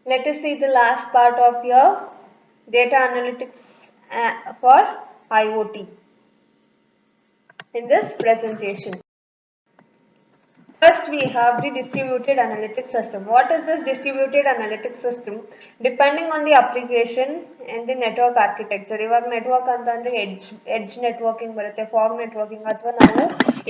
Let us see the last part of your data analytics for IoT in this presentation. First, we have the distributed analytics system. What is this distributed analytics system? Depending on the application and the network architecture. ಇವಾಗ network ಅಂತ ಅಂದ್ರೆ edge networking ಬರುತ್ತೆ, fog networking, ಅಥವಾ ನಾವು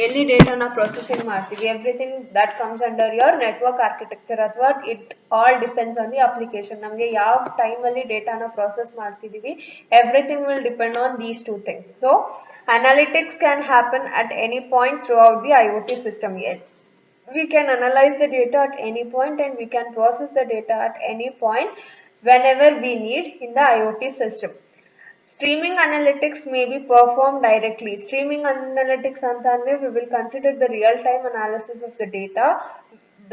ಎಲ್ಲಿ ಡೇಟಾನ processing ಮಾಡ್ತೀವಿ, everything that comes under your network architecture, ಅಥವಾ it all depends on the application. ನಮಗೆ ಯಾವ ಟೈಮಲ್ಲಿ ಡೇಟಾನ ಪ್ರೊಸೆಸ್ ಮಾಡ್ತಿದೀವಿ, everything will depend on these two things. So analytics can happen at any point throughout the IoT system. We can analyze the data at any point and we can process the data at any point whenever we need in the IoT system. Streaming analytics may be performed directly. Streaming analytics antandre we will consider the real-time analysis of the data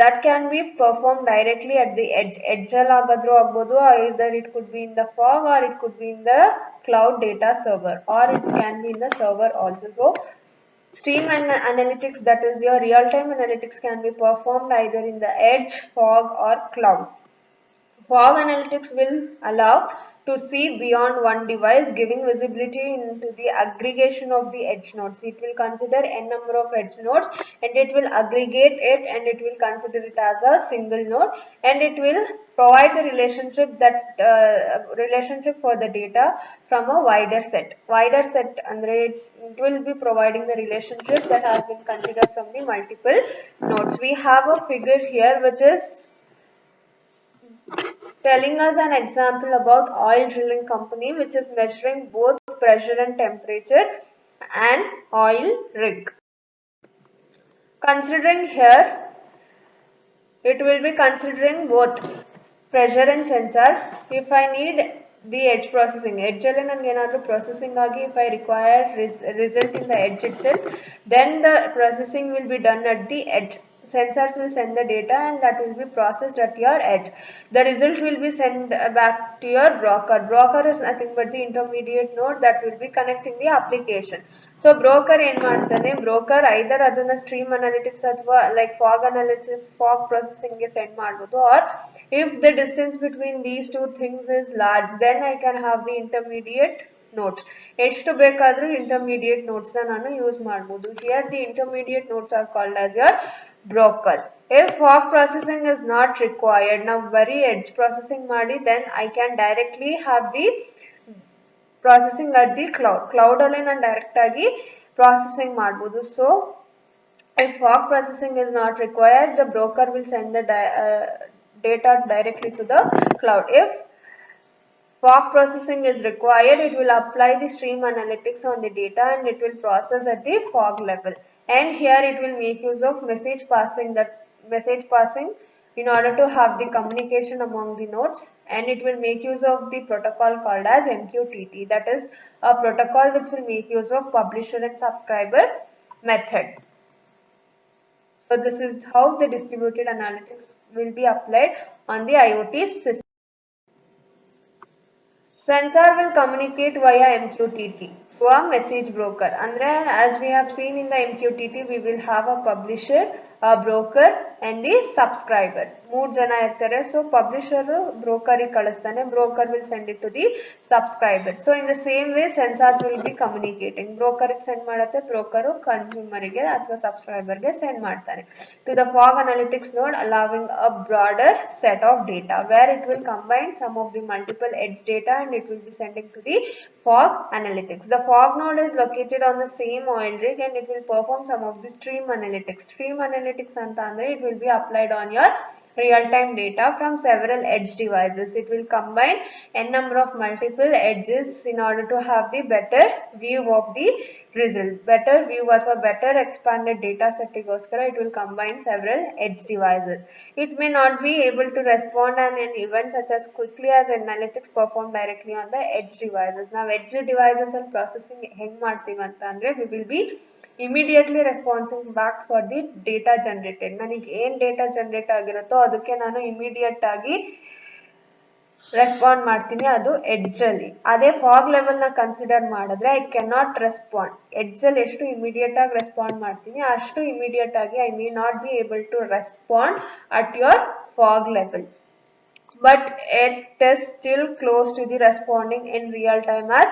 that can be performed directly at the edge. Edge agadru agbodu, either it could be in the fog or it could be in the cloud data server, or it can be in the server also. So stream analytics, that is your real-time analytics, can be performed either in the edge, fog or cloud. Fog analytics will allow to see beyond one device, giving visibility into the aggregation of the edge nodes. It will consider n number of edge nodes and it will aggregate it and it will consider it as a single node, and it will provide the relationship for the data from a wider set. Wider set andre it will be providing the relationship that has been considered from the multiple nodes. We have a figure here which is telling us an example about oil drilling company which is measuring both pressure and temperature and oil rig. Considering here, it will be considering both pressure and sensor. If I need the edge processing, edge alli nange enadru processing agi, if I require result in the edge itself, then the processing will be done at the edge. Sensors will send the data and that will be processed at your edge. The result will be sent back to your broker. Broker is nothing but the intermediate node that will be connecting the application. So broker ಏನು ಮಾಡ್ತಾನೆ, broker either ಅದನ್ನ stream analytics ಅಥವಾ like fog analysis, fog processing ಗೆ send ಮಾಡ್ಬೋದು, or if the distance between these two things is large, then I can have the intermediate nodes. ಎಷ್ಟು ಬೇಕಾದ್ರೂ intermediate nodes ನಾನು use ಮಾಡಬಹುದು. Here the intermediate nodes are called as your brokers. If fog processing is not required, now very edge processing ಮಾಡಿ, then I can directly have the processing at the cloud. Cloud alli ನಾನು direct ಆಗಿ processing ಮಾಡಬಹುದು. So if fog processing is not required, the broker will send the data directly to the cloud. If fog processing is required, it will apply the stream analytics on the data and it will process at the fog level. And here it will make use of message passing, in order to have the communication among the nodes, and it will make use of the protocol called as MQTT. That is a protocol which will make use of publisher and subscriber method. So this is how the distributed analytics will be applied on the IoT system. Sensor will communicate via MQTT to a message broker. Andre, as we have seen in the MQTT, we will have a publisher, a broker and the subscribers. ಮೂರು ಜನ ಇರ್ತಾರೆ. So publisher broker ಗೆ ಕಳಿಸ್ತಾನೆ, broker will send it to the subscribers. So in the same way sensors will be communicating. Broker ಗೆ send ಮಾಡುತ್ತೆ, broker consumer ಗೆ ಅಥವಾ subscriber ಗೆ send ಮಾಡ್ತಾನೆ to the fog analytics node, allowing a broader set of data where it will combine some of the multiple edge data and it will be sending to the fog analytics. The fog node is located on the same oil rig and it will perform some of the stream analytics. Stream analytics anta andre it will be applied on your real-time data from several edge devices. It will combine n number of multiple edges in order to have the better view of the result. Better view or better expanded data set goskara it will combine several edge devices. It may not be able to respond on an event such as quickly as analytics performed directly on the edge devices. Now edge devices and processing heng ಮಾಡ್ತೀವಿ ಅಂತ ಅಂದ್ರೆ we will be immediately responding back for the data generated. ನನಗೆ ಏನು data generate ಆಗಿರುತ್ತೋ ಅದಕ್ಕೆ ನಾನು immediate ಆಗಿ respond ಮಾಡ್ತೀನಿ, ಅದು ಎಡ್ಜ್ ಅಲ್ಲಿ. ಅದೇ ಫಾಗ್ ಲೆವೆಲ್ ನ ಕನ್ಸಿಡರ್ ಮಾಡಿದ್ರೆ I can not respond. Edge ಅಲ್ಲಿ ಎಷ್ಟು ಇಮಿಡಿಯೇಟ್ ಆಗಿ ರೆಸ್ಪಾಂಡ್ ಮಾಡ್ತೀನಿ ಅಷ್ಟು ಇಮಿಡಿಯೇಟ್ ಆಗಿ I may not be able to respond at your fog level. but it is still close to the responding in real time as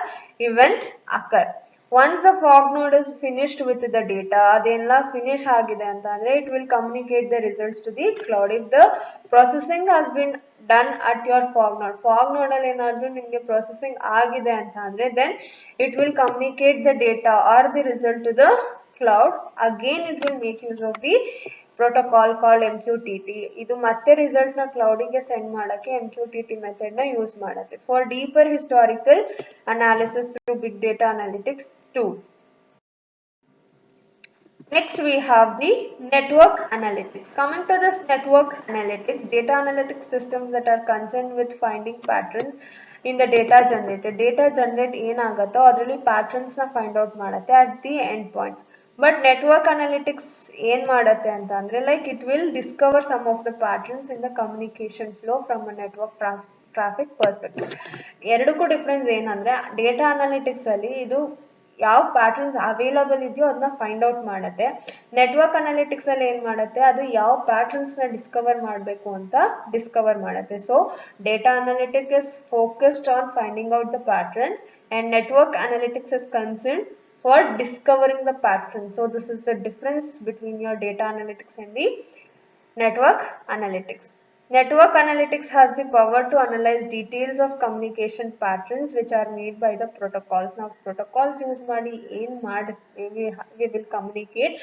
events occur. Once the fog node is finished with the data, ಅದೆಲ್ಲ finish ಆಗಿದೆ ಅಂತ ಅಂದ್ರೆ it will communicate the results to the cloud. If the processing has been done at your fog node ಅಲ್ಲಿ ಏನಾದ್ರೂ ನಿಮಗೆ processing ಆಗಿದೆ ಅಂತ ಅಂದ್ರೆ then it will communicate the data or the result to the cloud. Again it will make use of the protocol called MQTT. ಇದು ಮತ್ತೆ result ನ cloud ಗೆ send ಮಾಡಕ್ಕೆ MQTT method ನ use ಮಾಡುತ್ತೆ. For deeper historical analysis through big data analytics tool. Next we have the network analytics. Coming to this network analytics, data analytics systems that are concerned with finding patterns in the data generated. Data generate ಏನಾಗುತ್ತೋ ಅದರಲ್ಲಿ patterns ನ find out ಮಾಡುತ್ತೆ at the endpoints. But network analytics ಏನ್ ಮಾಡುತ್ತೆ ಅಂತ ಅಂದ್ರೆ like it will discover some of the patterns in the communication flow from a network traffic perspective. ಎರಡಕ್ಕೂ difference ಏನಂದ್ರೆ ಡೇಟಾ ಅನಾಲಿಟಿಕ್ಸ್ ಅಲ್ಲಿ ಇದು ಯಾವ ಪ್ಯಾಟರ್ನ್ಸ್ ಅವೈಲಬಲ್ ಇದೆಯೋ ಅದನ್ನ ಫೈಂಡ್ ಔಟ್ ಮಾಡುತ್ತೆ. ನೆಟ್ವರ್ಕ್ ಅನಾಲಿಟಿಕ್ಸ್ ಅಲ್ಲಿ ಏನ್ ಮಾಡುತ್ತೆ ಅದು ಯಾವ ಪ್ಯಾಟರ್ನ್ಸ್ ನ ಡಿಸ್ಕವರ್ ಮಾಡಬೇಕು ಅಂತ ಡಿಸ್ಕವರ್ ಮಾಡುತ್ತೆ. So data analytics is focused on finding out the patterns and network analytics is concerned for discovering the pattern. So this is the difference between your data analytics and the network analytics. Network analytics has the power to analyze details of communication patterns which are made by the protocols. Now protocols use ಮಾಡಿ we will communicate.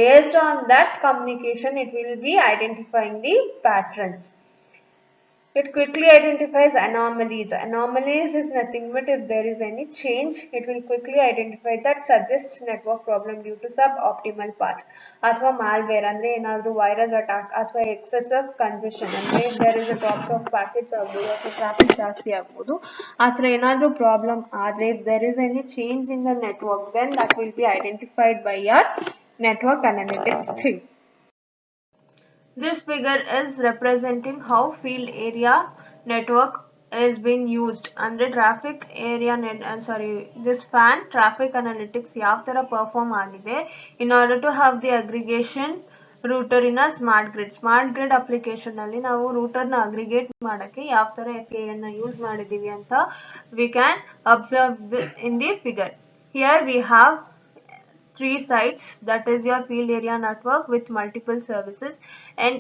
Based on that communication it will be identifying the patterns. It quickly identifies anomalies. Anomalies is nothing but if there is any change, it will quickly identify that suggests network problem due to suboptimal paths. ಅಥವಾ malware ಅಂದ್ರೆ ಏನಾದರೂ virus attack ಅಥವಾ excessive congestion ಅಂದ್ರೆ if there is a drops of packets ಆಗ್ಬೋದು ಅಥವಾ traffic ಜಾಸ್ತಿ ಆಗ್ಬೋದು ಆ ಥರ ಏನಾದರೂ problem ಆದರೆ if there is any change in the network then that will be identified by your network analytics thing. This figure is representing how field area network is being used under traffic area this fan traffic analytics ಯಾವ ತರ perform ಆಗಿದೆ in order to have the aggregation router in a smart grid application ಅಲ್ಲಿ ನಾವು router ನ aggregate ಮಾಡಕ್ಕೆ ಯಾವ ತರ FAN ನ ಯೂಸ್ ಮಾಡಿದೀವಿ ಅಂತ we can observe in the figure. Here we have 3 sites, that is your field area network with multiple services, and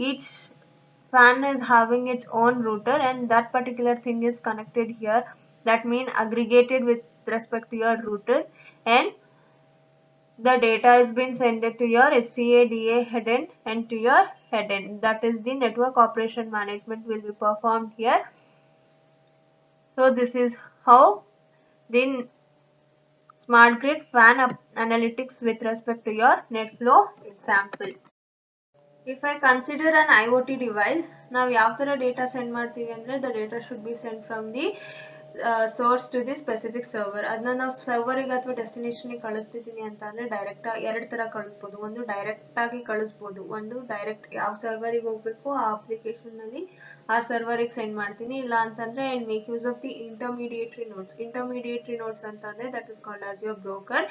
each fan is having its own router and that particular thing is connected here, that means aggregated with respect to your router, and the data is being sent to your SCADA head end and to your head end, that is the network operation management will be performed here. So this is how the smart grid fan analytics with respect to your net flow example. If I consider an IoT device, ನಾವು ಯಾವ ತರ data send ಮಾಡ್ತೀವಿ ಅಂದ್ರೆ the data should be sent from the source to the specific server. ಅದನ್ನ ನಾವು ಸರ್ವರಿಗೆ ಅಥವಾ ಡೆಸ್ಟಿನೇಷನ್ಗೆ ಕಳಿಸ್ತಿದ್ದೀನಿ ಅಂತ ಅಂದ್ರೆ ಡೈರೆಕ್ಟ್ ಎರಡು ತರ ಕಳಿಸ್ಬೋದು. ಒಂದು ಡೈರೆಕ್ಟ್ ಆಗಿ ಕಳಿಸ್ಬೋದು, ಒಂದು ಡೈರೆಕ್ಟ್ ಯಾವ ಸರ್ವರಿಗೆ ಹೋಗ್ಬೇಕು ಆ ಅಪ್ಲಿಕೇಶನ್ ನಲ್ಲಿ ಆ ಸರ್ವರಿಗೆ ಸೆಂಡ್ ಮಾಡ್ತೀನಿ. ಇಲ್ಲ ಅಂತಂದ್ರೆ I make use of the intermediary nodes ಅಂತ ಅಂದ್ರೆ that is called as your broker.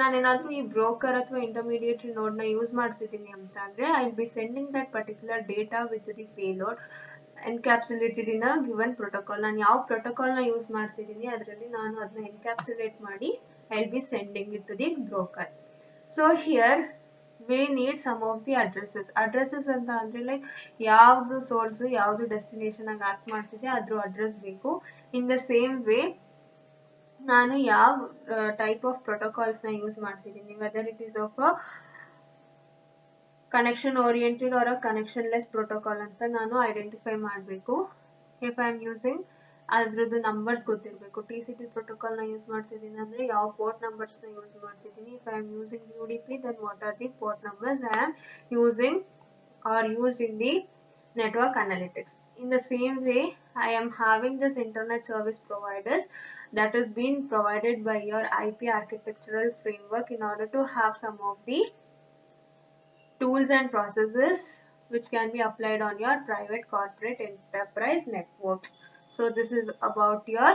ನಾನೇನಾದ್ರೂ ಈ ಬ್ರೋಕರ್ ಅಥವಾ ಇಂಟರ್ಮೀಡಿಯೇಟರಿ ನೋಡ್ ನ ಯೂಸ್ ಮಾಡ್ತಿದ್ದೀನಿ ಅಂತ ಅಂದ್ರೆ I will be sending that particular data with the payload encapsulated in a given protocol. ನಾನು ಯಾವ ಪ್ರೋಟೋಕಾಲ್ ನ ಯೂಸ್ ಮಾಡ್ತಿದ್ದೀನಿ ಅದರಲ್ಲಿ ನಾನು ಅದನ್ನ ಎನ್ಕ್ಯಾಪ್ಸುಲೇಟ್ ಮಾಡಿ I will be sending it to the broker. So here we need some of the addresses ಅಂತ ಅಂದ್ರೆ ಲೈಕ್ ಯಾವ್ದು ಸೋರ್ಸ್ ಯಾವ್ದು ಡೆಸ್ಟಿನೇಷನ್ ಆಗಿ ಆಕ್ಟ್ ಮಾಡ್ತಿದೆ ಅದ್ರ ಅಡ್ರೆಸ್ ಬೇಕು. ಇನ್ ದ ಸೇಮ್ ವೇ ನಾನು ಯಾವ ಟೈಪ್ ಆಫ್ ಪ್ರೋಟೋಕಾಲ್ಸ್ ನ ಯೂಸ್ ಮಾಡ್ತಿದ್ದೀನಿ, whether it is of a connection oriented or a connectionless protocol ಅಂತ ನಾನು ಐಡೆಂಟಿಫೈ ಮಾಡಬೇಕು. ಇಫ್ ಐ ಆಮ್ ಯೂಸಿಂಗ್ ಅದ್ರದ್ದು ನಂಬರ್ಸ್ ಗೊತ್ತಿರಬೇಕು. TCP ಪ್ರೋಟೋಕಾಲ್ ನ ಯೂಸ್ ಮಾಡ್ತಿದ್ದೀನಿ ಅಂದ್ರೆ ಯಾವ ಪೋರ್ಟ್ ನಂಬರ್ಸ್ ನ ಯೂಸ್ ಮಾಡ್ತಿದ್ದೀನಿ. If I am using UDP then what are the port numbers I am using or used in the network analytics. In the same way I am having this internet service providers that is being provided by your IP architectural framework in order to have some of the tools and processes which can be applied on your private, corporate, enterprise networks. So this is about your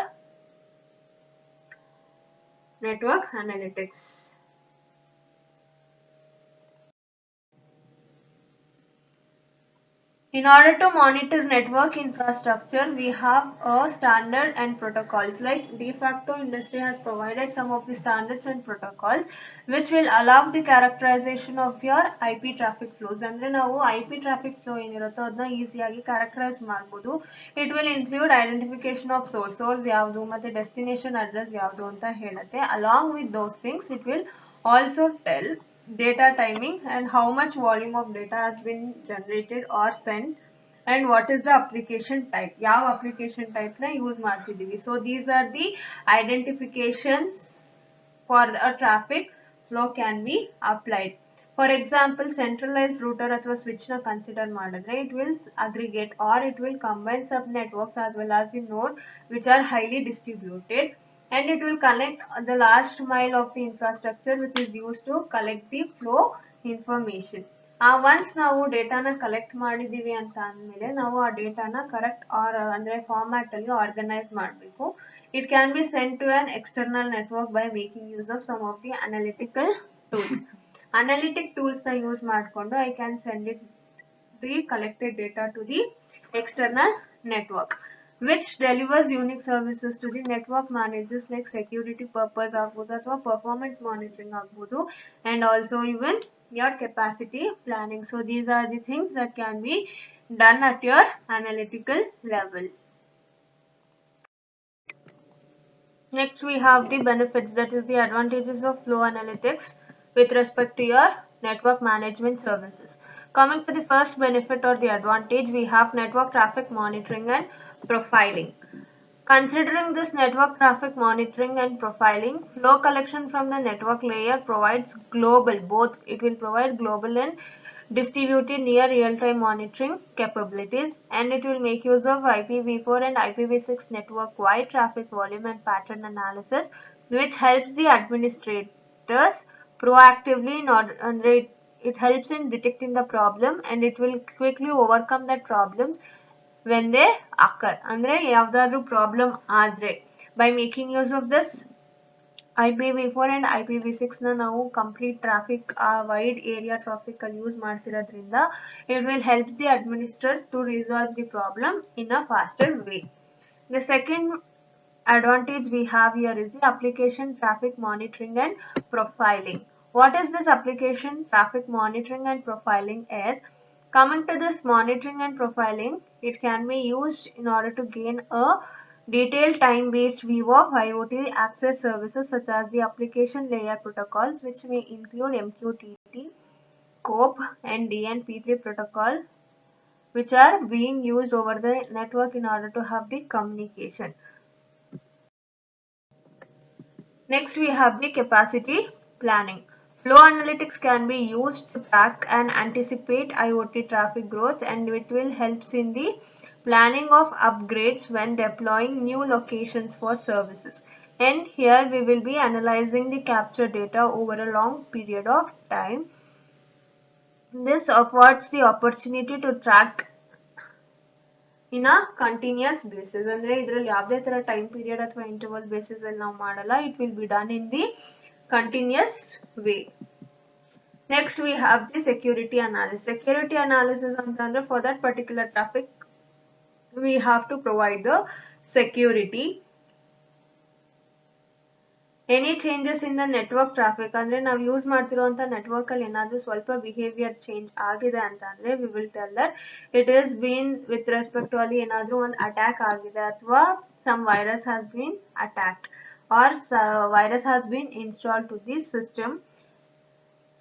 network analytics. In order to monitor network infrastructure, we have a standard and protocols. Like de facto industry has provided some of the standards and protocols which will allow the characterization of your IP traffic flows. ಅಂದ್ರೆ ನಾವು IP traffic flow ಏನಿರುತ್ತೋ ಅದನ್ನ ಈಸಿಯಾಗಿ characterise ಮಾಡ್ಬೋದು. It will include identification of source ಯಾವುದು ಮತ್ತೆ destination address ಯಾವುದು ಅಂತ ಹೇಳುತ್ತೆ. Along with those things, it will also tell data timing and how much volume of data has been generated or sent and what is the application type. ಯಾವ application type ನ use ಮಾಡ್ತಿದ್ದೀವಿ. So these are the identifications for a traffic flow can be applied. For example, centralized router ಅಥವಾ switch ನ consider ಮಾಡಿದ್ರೆ it will aggregate or it will combine sub networks as well as the node which are highly distributed, and it will connect the last mile of the infrastructure which is used to collect the flow information. Once ನಾವು ಡೇಟಾನ collect ಮಾಡಿದೀವಿ ಅಂತ ಅಂದಮೇಲೆ ನಾವು ಆ ಡೇಟಾನ correct ಅಂದ್ರೆ format ಅಲ್ಲಿ organise ಮಾಡಬೇಕು. It can be sent to an external network by making use of some of the analytical tools. Analytic tools na use ಮಾಡಿಕೊಂಡು I can send it the collected data to the external network, which delivers unique services to the network managers like security purpose ಆಗ್ಬೋದು ಅಥವಾ performance monitoring ಆಗ್ಬೋದು, and also even your capacity planning. So these are the things that can be done at your analytical level. Next we have the benefits, that is the advantages of flow analytics with respect to your network management services. Coming to the first benefit or the advantage, we have network traffic monitoring and profiling. Considering this network traffic monitoring and profiling, flow collection from the network layer provides global, both it will provide global and distributed near real-time monitoring capabilities, and it will make use of IPv4 and IPv6 network-wide traffic volume and pattern analysis, which helps the administrators proactively it helps in detecting the problem, and it will quickly overcome the problems when they occur. ಅಂದ್ರೆ ಯಾವ್ದಾದ್ರು problem ಆದ್ರೆ by making use of this IPv4 and IPv6 ನ ನಾವು complete traffic wide area traffic ಅಲ್ಲಿ use ಮಾಡ್ತಿರೋದ್ರಿಂದ it will help the administrator to resolve the problem in a faster way. The second advantage we have here is the application traffic monitoring and profiling. What is this application traffic monitoring and profiling is? Coming to this monitoring and profiling, it can be used in order to gain a detailed time-based view of IoT access services such as the application layer protocols, which may include MQTT, COAP and DNP3 protocol, which are being used over the network in order to have the communication. Next we have the capacity planning. Flow analytics can be used to track and anticipate IoT traffic growth, and it will help in the planning of upgrades when deploying new locations for services. And here we will be analyzing the captured data over a long period of time. This affords the opportunity to track in a continuous basis. ಅಂದ್ರೆ ಇದರಲ್ಲಿ ಯಾವುದೇ ತರ time period ಅಥವಾ interval basis ಅಲ್ಲಿ ನಾವು ಮಾಡಲ್ಲ. It will be done in the continuous way. Next we have the security analysis. Security analysis ಅಂತಂದ್ರೆ for that particular traffic we have to provide the security. Any changes in the network traffic, ಅಂದ್ರೆ ನಾವು use ಮಾಡ್ತಿರುವಂತ network ಅಲ್ಲಿ ಏನಾದ್ರೂ ಸ್ವಲ್ಪ behaviour change ಆಗಿದೆ ಅಂತ ಅಂದ್ರೆ we will tell that it is been with respect to ಅಲ್ಲಿ ಏನಾದ್ರೂ ಒಂದು ಅಟ್ಯಾಕ್ ಆಗಿದೆ ಅಥವಾ some virus has been attacked or virus has been installed to the system.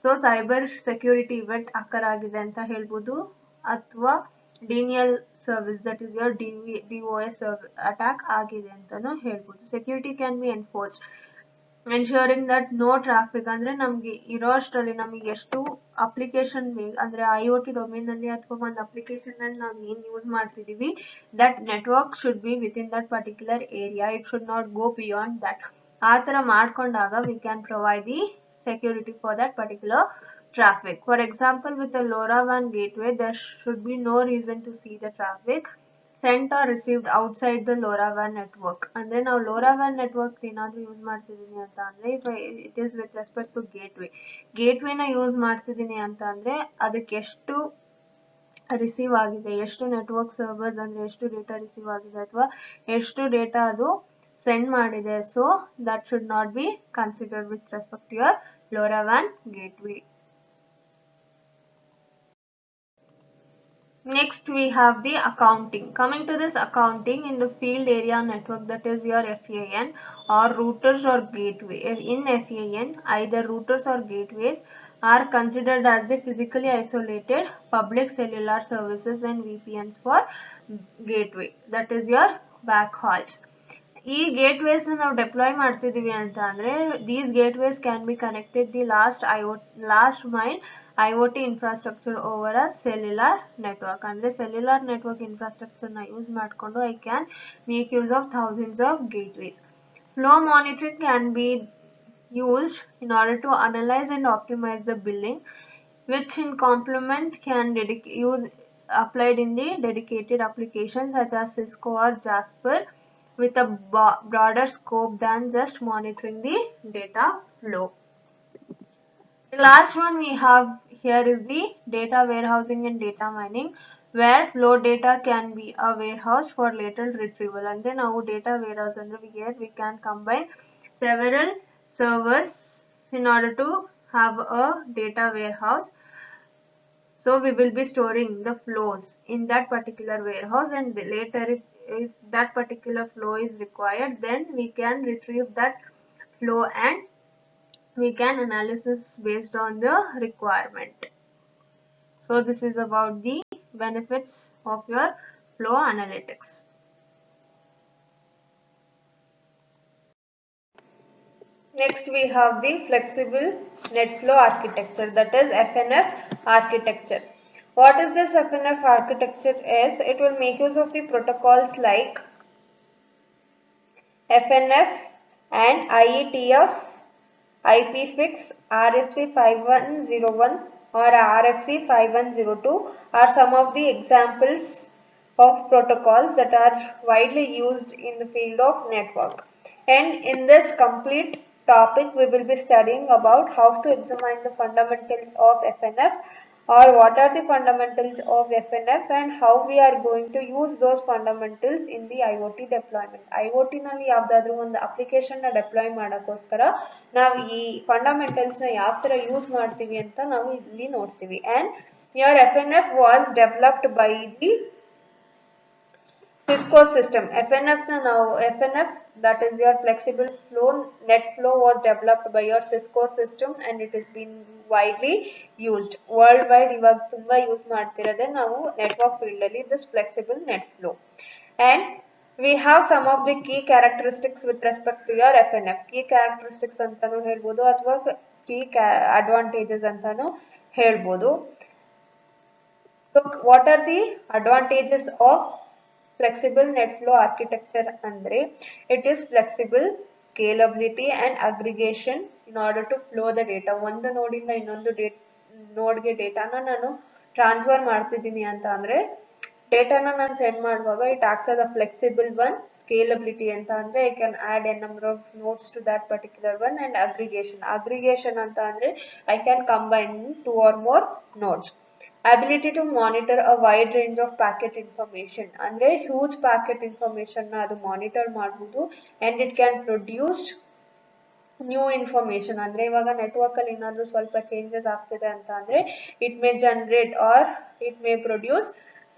So cyber security event occur ಆಗಿದೆ ಅಂತ ಹೇಳ್ಬೋದು, ಅಥವಾ denial service that is your DOS attack ಆಗಿದೆ ಅಂತಾನು ಹೇಳ್ಬೋದು. Security can be enforced ensuring that no traffic, ಅಂದ್ರೆ ನಮ್ಗೆ ಇರೋ ಅಷ್ಟರಲ್ಲಿ ನಮಗೆ ಎಷ್ಟು ಅಪ್ಲಿಕೇಶನ್ ಅಂದ್ರೆ IoT ಡೊಮೇನ್ ಅಲ್ಲಿ ಅಥವಾ ಒಂದು ಅಪ್ಲಿಕೇಶನ್ ಅಲ್ಲಿ ನಾವು ಏನ್ ಯೂಸ್ ಮಾಡ್ತಿದೀವಿ, that network should be within that particular area, it should not go beyond that. ಆ ತರ ಮಾಡ್ಕೊಂಡಾಗ we can provide the security for that particular traffic. For example, with the LoRaWAN gateway, there should be no reason to see the traffic sent or received outside the LoRaWAN network. ಅಂದ್ರೆ ನಾವು LoRaWAN network ಏನಾದ್ರೂ use ಮಾಡ್ತಿದೀನಿ ಅಂತ ಅಂದ್ರೆ it is with respect to gateway ನ use ಮಾಡ್ತಿದೀನಿ ಅಂತ ಅಂದ್ರೆ ಅದಕ್ಕೆ ಎಷ್ಟು ರಿಸೀವ್ ಆಗಿದೆ, ಎಷ್ಟು ನೆಟ್ವರ್ಕ್ ಸರ್ವರ್ಸ್ ಅಂದರೆ ಎಷ್ಟು ಡೇಟಾ ರಿಸೀವ್ ಆಗಿದೆ ಅಥವಾ ಎಷ್ಟು ಡೇಟಾ ಅದು ಸೆಂಡ್ ಮಾಡಿದೆ. So that should not be considered with respect to your LoRaWAN gateway. Next we have the accounting. Coming to this accounting in the field area network, that is your FAN, or routers or gateway. In FAN, either routers or gateways are considered as the physically isolated public cellular services and VPNs for gateway, that is your backhauls. ಈ ಗೇಟ್ವೇಸ್ ನಾವು deploy ಮಾಡ್ತಿದೀವಿ ಅಂತ ಅಂದ್ರೆ these gateways can be connected the last mile IoT infrastructure over a cellular network. ಅಂದ್ರೆ cellular network infrastructure ನ use ಮಾಡಿಕೊಂಡು I can make use of thousands of gateways. Flow monitoring can be used in order to analyze and optimize the billing, which in complement can use applied in the dedicated applications such as Cisco or Jasper, with a broader scope than just monitoring the data flow. The last one we have here is the data warehousing and data mining, where flow data can be a warehouse for later retrieval. And then now data warehouse, and here we can combine several servers in order to have a data warehouse. So we will be storing the flows in that particular warehouse, and later if that particular flow is required, then we can retrieve that flow and we can analysis based on the requirement. So this is about the benefits of your flow analytics. Next we have the flexible net flow architecture, that is FNF architecture. What is this FNF architecture is? It will make use of the protocols like FNF and IETF, IPFix, RFC 5101 or RFC 5102 are some of the examples of protocols that are widely used in the field of network. And in this complete topic, we will be studying about how to examine the fundamentals of FNF, or what are the fundamentals of FNF and how we are going to use those fundamentals in the IoT deployment. IoT ನಲ್ಲಿ ಯಾವುದಾದ್ರೂ ಒಂದು application ನ deploy ಮಾಡೋಕ್ಕೋಸ್ಕರ ನಾವು ಈ fundamentals ನ ಯಾವ ತರ ಯೂಸ್ ಮಾಡ್ತೀವಿ ಅಂತ ನಾವು ಇಲ್ಲಿ ನೋಡ್ತೀವಿ. And your FNF was developed by the Cisco system. FNF, that is your flexible flow net flow, was developed by your Cisco system and it has been widely used worldwide. ಇವಾಗ ತುಂಬಾ use ಮಾಡ್ತಿರೋದೇ ನಾವು network field ಅಲ್ಲಿ this flexible net flow. And we have some of the key characteristics with respect to your FNF. Key characteristics ಅಂತಾನೂ ಹೇಳ್ಬೋದು ಅಥವಾ key advantages ಅಂತಾನೂ ಹೇಳ್ಬೋದು. So what are the advantages of flexible net flow architecture andre? It is flexible, scalability and aggregation in order to flow the data. ಒಂದು ನೋಡಿಂದ ಇನ್ನೊಂದು ನೋಡ್ಗೆ ಡೇಟಾನ ನಾನು transfer ಮಾಡ್ತಿದ್ದೀನಿ ಅಂತ ಅಂದ್ರೆ ಡೇಟಾನ ನಾನು ಸೆಂಡ್ ಮಾಡುವಾಗ it acts as a flexible one. Scalability ಅಂತ ಅಂದ್ರೆ I can add a number of nodes to that particular one. And aggregation ಅಂತ ಅಂದ್ರೆ I can combine 2 or more nodes. Ability to monitor a wide range of packet information, ಅಂದ್ರೆ huge packet information ನ ಅದು monitor ಮಾಡಬಹುದು. and it can produce new information. ಅಂದ್ರೆ ಇವಾಗ network ಅಲ್ಲಿ ಏನಾದ್ರೂ ಸ್ವಲ್ಪ ಚೇಂಜಸ್ ಆಗ್ತಿದೆ ಅಂತ ಅಂದ್ರೆ it may generate or it may produce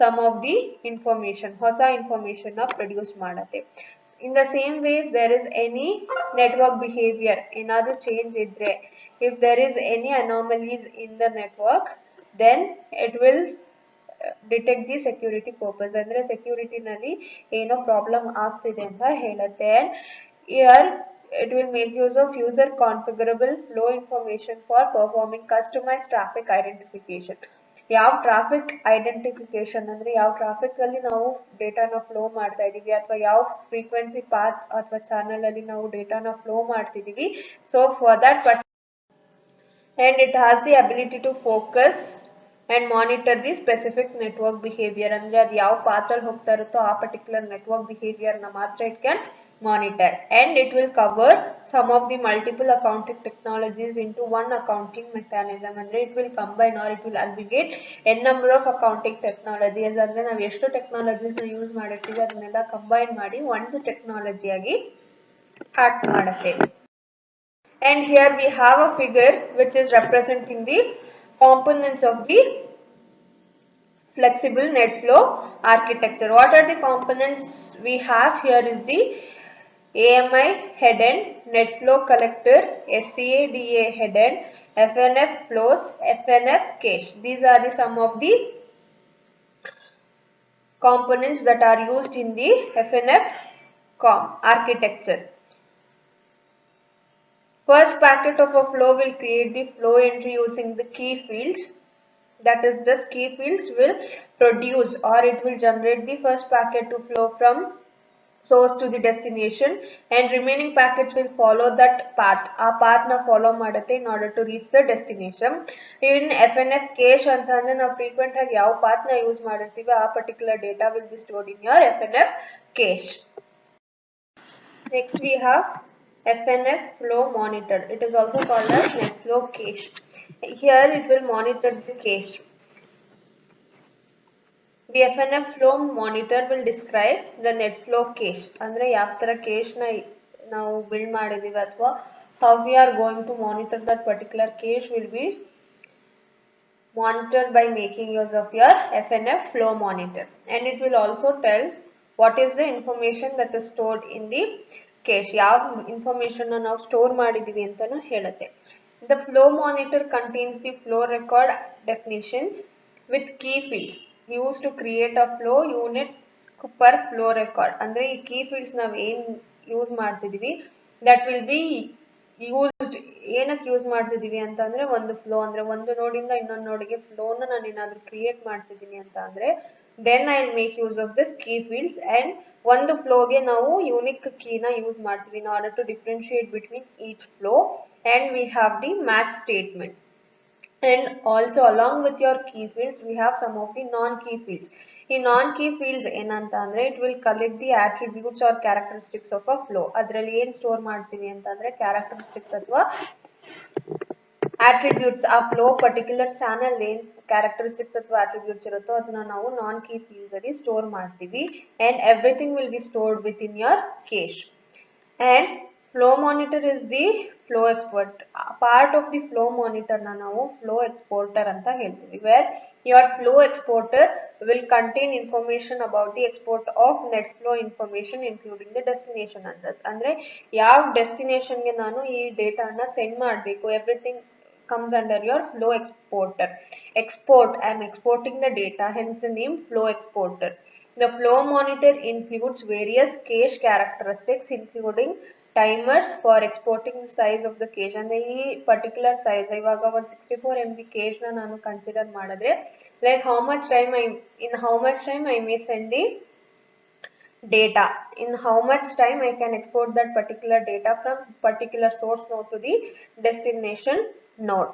some of the information, ಹೊಸ information ನ ಪ್ರೊಡ್ಯೂಸ್ ಮಾಡುತ್ತೆ. In the same way, if there is any network behavior, ಏನಾದ್ರೂ ಚೇಂಜ್ ಇದ್ರೆ, if there is any anomalies in the network, then it will detect the security purpose. ಅಂದ್ರೆ security ನಲ್ಲಿ ಏನೋ problem ಆಗ್ತಿದೆ ಅಂತ ಹೇಳುತ್ತೆ. Here it will make use of user configurable flow information for performing customized traffic identification. ಯಾವ traffic identification ಅಂದ್ರೆ ಯಾವ traffic ಅಲ್ಲಿ ನಾವು ಡೇಟಾನ ಫ್ಲೋ ಮಾಡ್ತಾ ಇದೀವಿ ಅಥವಾ ಯಾವ ಫ್ರೀಕ್ವೆನ್ಸಿ ಪಾತ್ ಅಥವಾ ಚಾನಲ್ ಅಲ್ಲಿ ನಾವು ಡೇಟಾನ ಫ್ಲೋ ಮಾಡ್ತಿದೀವಿ. So for that, and it has the ability to focus and monitor the specific network behavior. ಅಂದ್ರೆ ಅದು ಯಾವ path ಅಲ್ಲಿ ಹೋಗ್ತಾ ಇರುತ್ತೋ ಆ particular network behavior ನ ಮಾತ್ರ it can monitor, and it will cover some of the multiple accounting technologies into one accounting mechanism. ಅಂದ್ರೆ it will combine or it will aggregate n number of accounting technologies. ಅಂದ್ರೆ ನಾವು ಎಷ್ಟು technologies ನ use ಮಾಡಿರ್ತೀವಿ ಅದನ್ನೆಲ್ಲ combine ಮಾಡಿ ಒಂದು technology ಆಗಿ ಆಕ್ಟ್ ಮಾಡುತ್ತೆ. And here we have a figure which is representing the components of the flexible net flow architecture. What are the components we have? Here is the AMI head end, net flow collector, SCADA head end, FNF flows, FNF cache. These are the some of the components that are used in the FNF architecture. First packet of a flow will create the flow entry using the key fields. That is, this key fields will produce or it will generate the first packet to flow from source to the destination, and remaining packets will follow that path. A path na follow ಮಾಡುತ್ತೆ in order to reach the destination. In FNF cache ಅಂತಂದ್ರೆ ನಾವು frequent ಆಗಿ ಯಾವ path ನ use ಮಾಡಿರ್ತೀವಿ ಆ particular data will be stored in your FNF cache. Next we have FNF flow monitor. It is also called as net flow cache. Here it will monitor the cache. The FNF flow monitor will describe the net flow cache. ಅಂದ್ರೆ ಯಾವ ತರ cache ನ ನಾವು build ಮಾಡಿದೀವಿ ಅಥವಾ how we are going to monitor that particular cache will be monitored by making use of your FNF flow monitor, and it will also tell what is the information that is stored in the cache. ಯಾವ information ನ ನಾವು store ಮಾಡಿದೀವಿ ಅಂತಾನು ಹೇಳುತ್ತೆ. The flow monitor contains the flow record definitions with key fields used to create a flow unit per flow record. ಅಂದ್ರೆ ಈ key fields ನಾವು ಏನ್ ಯೂಸ್ ಮಾಡ್ತಿದೀವಿ that will be used ಏನಕ್ಕೆ ಯೂಸ್ ಮಾಡ್ತಿದೀವಿ ಅಂತ ಅಂದ್ರೆ ಒಂದು ಫ್ಲೋ ಅಂದ್ರೆ ಒಂದು ನೋಡಿಂದ ಇನ್ನೊಂದು ನೋಡಿಗೆ ಫ್ಲೋನ ನಾನು ಏನಾದ್ರೂ ಕ್ರಿಯೇಟ್ ಮಾಡ್ತಿದ್ದೀನಿ ಅಂತ ಅಂದ್ರೆ then I will make use of this key fields, and ಒಂದು ಫ್ಲೋಗೆ ನಾವು ಯೂನಿಕ್ ಕೀನ ಯೂಸ್ ಮಾಡ್ತೀವಿ in order to differentiate between each flow, and we have the match statement. And also along with your key fields we have some of the non-key fields. In non-key fields ಏನಂತ ಅಂದ್ರೆ it will collect the attributes or characteristics of a flow. ಅದರಲ್ಲಿ ಏನು store ಮಾಡ್ತೀವಿ ಅಂತ ಅಂದ್ರೆ characteristics ಅಥವಾ attributes. ಆ flow particular channel ಏನ್ characteristics ಅಥವಾ attributes ಇರುತ್ತೋ ಅದನ್ನ ನಾವು non-key fields ಅಲ್ಲಿ ಸ್ಟೋರ್ ಮಾಡ್ತೀವಿ, and everything will be stored within your cache. And flow monitor is the flow export. Part of the flow monitor na ನಾವು flow exporter anta ಹೇಳ್ತೀವಿ, where your flow exporter will contain information about the export of net flow information including the destination address. ಅಂದ್ರೆ ಯಾವ destination ಗೆ ನಾನು ಈ data na send ಮಾಡಬೇಕು, everything comes under your flow exporter. Export, I am exporting the data, hence the name flow exporter. The flow monitor includes various cache characteristics including timers for exporting the size of the cache. ಅಂದ್ರೆ ಈ particular size ಇವಾಗ 164 MB cache ನ ನಾನು consider ಮಾಡಿದ್ರೆ like how much time I may send the data, in how much time I can export that particular data from particular source node to the destination node.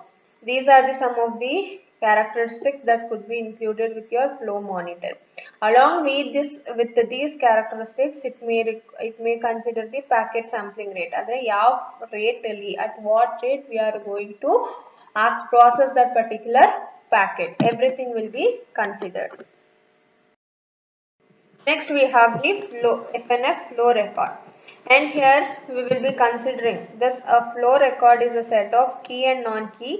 These are the some of the characteristics that could be included with your flow monitor. Along with these characteristics, it may consider the packet sampling rate. ಅಂದ್ರೆ ಯಾವ rate ಅಲ್ಲಿ, at what rate we are going to process that particular packet, everything will be considered. Next we have the FNF flow record, and here we will be considering this. A flow record is a set of key and non-key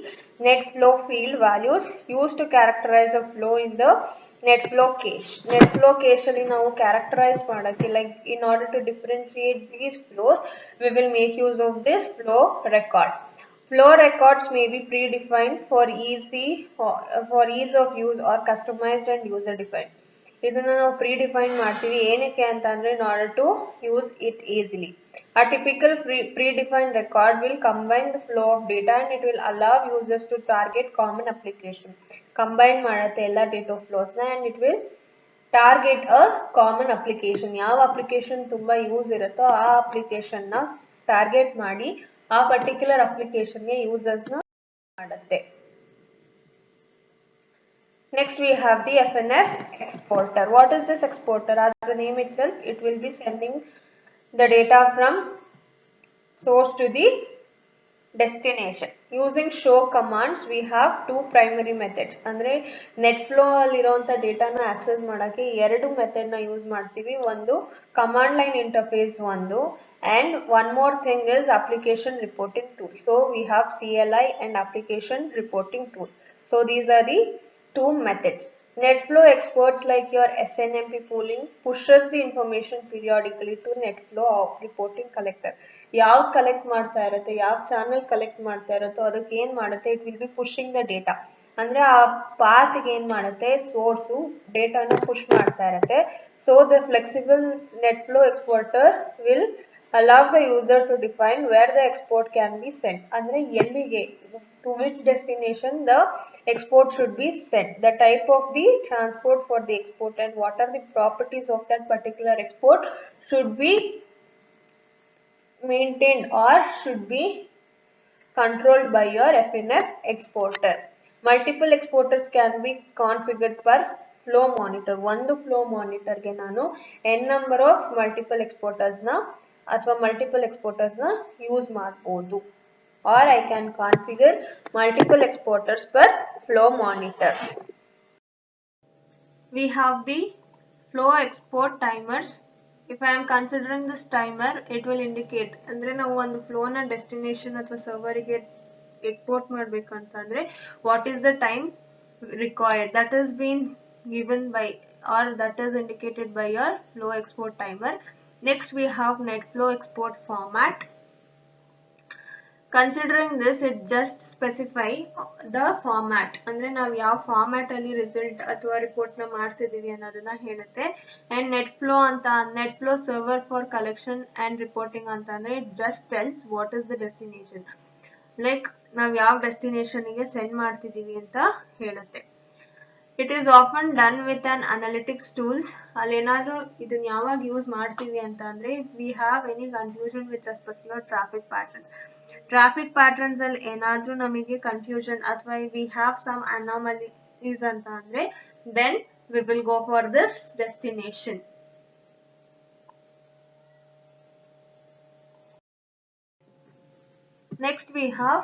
net flow field values used to characterize a flow in the net flow cache. Net flow cache alli ನಾವು characterize ಮಾಡಕ್ಕೆ, like in order to differentiate these flows we will make use of this flow record. Flow records may be predefined for ease of use or customized and user defined. ಇದನ್ನ ನಾವು predefined ಮಾಡ್ತೀವಿ ಏನಕ್ಕೆ ಅಂತ ಅಂದ್ರೆ in order to use it easily. A typical predefined record will combine the flow of data and it will allow users to target common application. Combine ಮಾಡುತ್ತೆ ಎಲ್ಲ data flows ನ, and it will target a common application. ಯಾವ application ತುಂಬಾ use ಇರುತ್ತೋ ಆ application ನ target ಮಾಡಿ ಆ particular application ಗೆ users ನ ಮಾಡುತ್ತೆ. Next we have the FNF exporter. What is this exporter? As the name itself, it will be sending the data from source to the destination. Using show commands, we have two primary methods. ಅಂದ್ರೆ net flow ಅಲ್ಲಿರುವಂಥ ಡೇಟಾನ access ಮಾಡೋಕ್ಕೆ ಎರಡು ಮೆಥಡ್ನ use ಮಾಡ್ತೀವಿ. ಒಂದು command line interface ಒಂದು, and one more thing is application reporting tool. So we have CLI and application reporting tool. So these are the two methods. NetFlow exports like your SNMP pooling pushes the information periodically to NetFlow reporting collector. ಯಾವ್ದು collect ಮಾಡ್ತಾ ಇರುತ್ತೆ, ಯಾವ channel collect ಮಾಡ್ತಾ ಇರುತ್ತೋ ಅದಕ್ಕೆ ಏನು ಮಾಡುತ್ತೆ, it will be pushing the data. ಅಂದರೆ ಆ ಪಾತ್ಗೆ ಏನು ಮಾಡುತ್ತೆ, ಸೋರ್ಸು ಡೇಟಾನ ಪುಷ್ ಮಾಡ್ತಾ ಇರುತ್ತೆ. So the flexible net flow exporter will allow the user to define where the export can be sent. ಅಂದರೆ ಎಲ್ಲಿಗೆ, to which destination the export should be sent, the type of the transport for the export, and what are the properties of that particular export should be maintained or should be controlled by your FNF exporter. Multiple exporters can be configured per flow monitor. ಒಂದು flow monitor ಗೆ ನಾನು n number of multiple exporters ನ ಅಥವಾ multiple exporters ನ use ಮಾಡಬಹುದು. Or I can configure multiple exporters per flow monitor. We have the flow export timers. If I am considering this timer, it will indicate ಅಂದ್ರೆ ನಾವು ಒಂದು ಫ್ಲೋನ destination ಅಥವಾ ಸರ್ವರಿಗೆ export ಮಾಡಬೇಕಂತಂದ್ರೆ what is the time required, that is been given by or that is indicated by your flow export timer. Next we have net flow export format. Considering this, it just specify the format. ಅಂದ್ರೆ ನಾವು ಯಾವ format ಅಲ್ಲಿ result ಅಥವಾ report ನ ಮಾಡ್ತಿದೀವಿ ಅನ್ನೋದನ್ನ ಹೇಳುತ್ತೆ. And net flow ಅಂತ, net flow server for collection and reporting ಅಂತ ಅಂದ್ರೆ it just tells what is the destination, like ನಾವು ಯಾವ ಡೆಸ್ಟಿನೇಷನ್ಗೆ ಸೆಂಡ್ ಮಾಡ್ತಿದೀವಿ ಅಂತ ಹೇಳುತ್ತೆ. It is often done with an analytics tools. ಅಲ್ಲಿ ಏನಾದರೂ ಇದನ್ನ ಯಾವಾಗ ಯೂಸ್ ಮಾಡ್ತೀವಿ ಅಂತ ಅಂದ್ರೆ we have any confusion with respect to traffic patterns. Traffic patterns ಅಲ್ಲಿ ಏನಾದರೂ ನಮಗೆ ಕನ್ಫ್ಯೂಷನ್ ಅಥವಾ ವಿ ಹ್ಯಾವ್ ಸಮ್ ಅನಾಮಲೀಸ್ ಅಂತ ಅಂದ್ರೆ then we will go for this destination. Next we have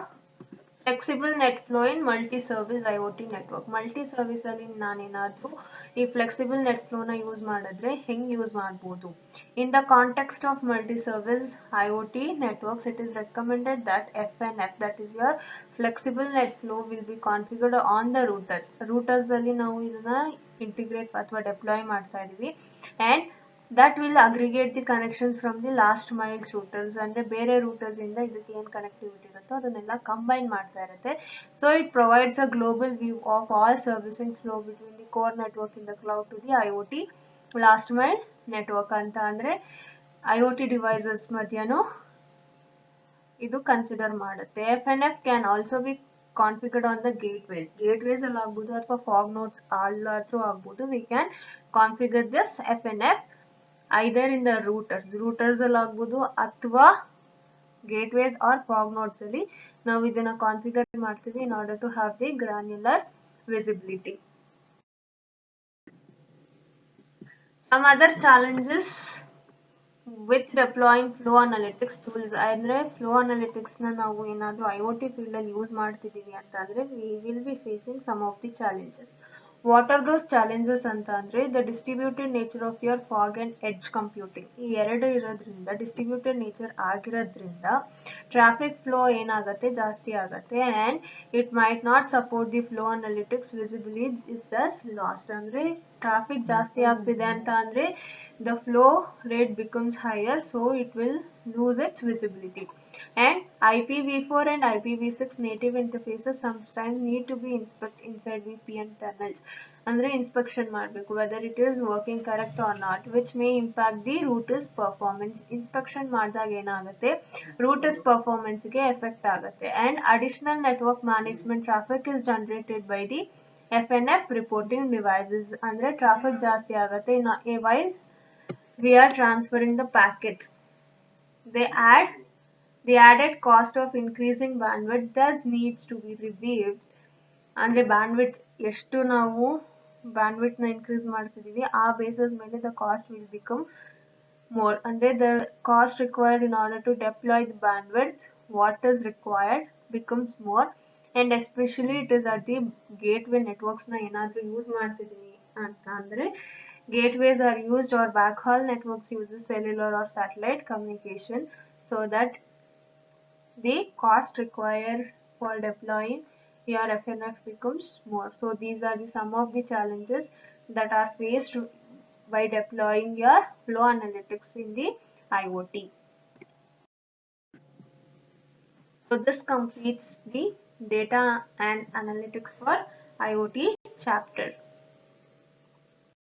flexible net flow in multi service IoT network. Multi service ಅಲ್ಲಿ ನಾನೇನಾದರೂ ಈ flexible net ಫ್ಲೋನ use ಮಾಡಿದ್ರೆ ಹೆಂಗೆ ಯೂಸ್ ಮಾಡ್ಬೋದು? In the context of multi service IoT networks, it is recommended that FNF, that is your flexible net flow, will be configured on the routers. Routers ಅಲ್ಲಿ ನಾವು ಇದನ್ನ integrate ಅಥವಾ deploy ಮಾಡ್ತಾ ಇದೀವಿ. And that will aggregate the connections from the last miles routers. ಅಂದ್ರೆ ಬೇರೆ ರೂಟರ್ಸ್ ಇಂದ ಇದಕ್ಕೆ ಏನು ಕನೆಕ್ಟಿವಿಟಿ ಇರುತ್ತೋ ಅದನ್ನೆಲ್ಲ ಕಂಬೈನ್ ಮಾಡ್ತಾ ಇರುತ್ತೆ. So it provides a global view of all servicing flow between the core network in the cloud to the IoT last mile network ಅಂತ. ಅಂದ್ರೆ IoT ಡಿವೈಸಸ್ ಮಧ್ಯನೂ ಇದು ಕನ್ಸಿಡರ್ ಮಾಡುತ್ತೆ. FNF can also be configured on the gateways. Gateways ಅಲ್ಲಿ ಆಗ್ಬೋದು ಅಥವಾ fog nodes ಅಲ್ಲಾದ್ರೂ ಆಗ್ಬೋದು. We can configure this FNF either in the routers ಅಲ್ಲಿ ಆಗ್ಬೋದು ಅಥವಾ gateways or fog nodes ಅಲ್ಲಿ ನಾವು ಇದನ್ನ ಕಾನ್ಫಿಗರ್ ಮಾಡ್ತೀವಿ in order to have the granular visibility. Some other challenges with deploying flow analytics tools. ಅಂದ್ರೆ flow analytics ನ ನಾವು ಏನಾದರೂ IoT field ಅಲ್ಲಿ ಯೂಸ್ ಮಾಡ್ತಿದೀವಿ ಅಂತ ಅಂದ್ರೆ we will be facing some of the challenges. What are those challenges ಅಂತ ಅಂದ್ರೆ the distributed nature of your fog and edge computing. ಈ ಎರಡು ಇರೋದ್ರಿಂದ ಡಿಸ್ಟ್ರಿಬ್ಯೂಟೆಡ್ ನೇಚರ್ ಆಗಿರೋದ್ರಿಂದ ಟ್ರಾಫಿಕ್ ಫ್ಲೋ ಏನಾಗುತ್ತೆ, ಜಾಸ್ತಿ ಆಗುತ್ತೆ. and it might not support the flow analytics visibly is thus lost. ಅಂದ್ರೆ ಟ್ರಾಫಿಕ್ ಜಾಸ್ತಿ ಆಗ್ತಿದೆ ಅಂತ ಅಂದ್ರೆ the flow rate becomes higher, so it will lose its visibility. And IPv4 and IPv6 native interfaces sometimes need to be inspected inside VPN tunnels. ಅಂದ್ರೆ inspection ಮಾಡಬೇಕು whether it is working correct or not, which may impact the router's performance. Inspection ಮಾಡಿದಾಗ ಏನಾಗುತ್ತೆ, router's performance ಗೆ effect ಆಗುತ್ತೆ. and additional network management traffic is generated by the FNF reporting devices. ಅಂದ್ರೆ traffic ಜಾಸ್ತಿ ಆಗುತ್ತೆ while we are transferring the packets. The added cost of increasing bandwidth thus needs to be reviewed. ಅಂದ್ರೆ bandwidth ಎಷ್ಟು ನಾವು bandwidth ನ increase ಮಾಡ್ತಿದೀವಿ ಆ basis ಮೇಲೆ the cost will become more. Under the cost required in order to deploy the bandwidth, what is required becomes more, and especially it is at the gateway networks na enadru use ಮಾಡ್ತಿದೀವಿ ಅಂತ ಅಂದ್ರೆ gateways are used or backhaul networks uses cellular or satellite communication, so that the cost required for deploying your FNF becomes more. So these are the some of the challenges that are faced by deploying your flow analytics in the IoT. So this completes the data and analytics for IoT chapter.